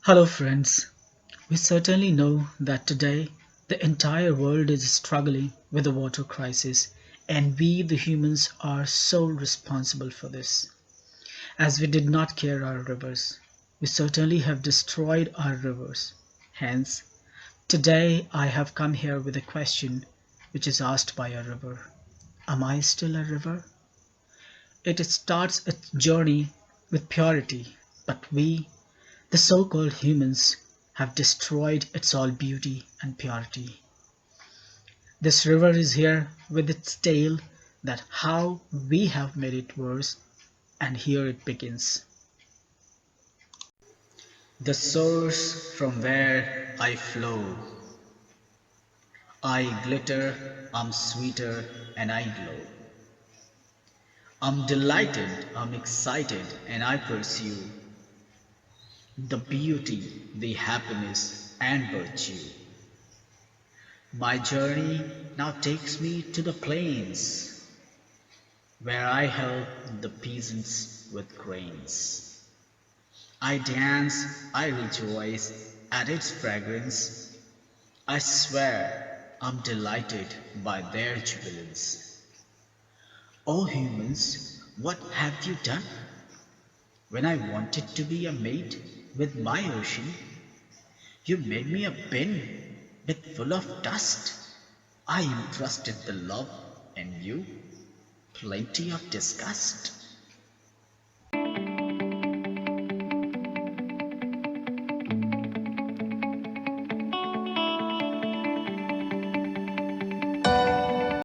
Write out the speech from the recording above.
Hello, friends. We certainly know that today the entire world is struggling with the water crisis, and we, the humans, are so responsible for this. As we did not care our rivers, we certainly have destroyed our rivers. Hence, today I have come here with a question which is asked by a river. Am I still a river? It starts its journey with purity, but we, the so called humans, have destroyed its all beauty and purity. This river is here with its tale that how we have made it worse, and here it begins. The source from where I flow, I glitter, I'm sweeter, and I glow. I'm delighted, I'm excited, and I pursue the beauty, the happiness, and virtue. My journey now takes me to the plains, where I help the peasants with grains. I dance, I rejoice at its fragrance. I swear I'm delighted by their jubilance. O humans, what have you done? When I wanted to be a mate with my ocean, you made me a bin with full of dust. I entrusted the love and you plenty of disgust.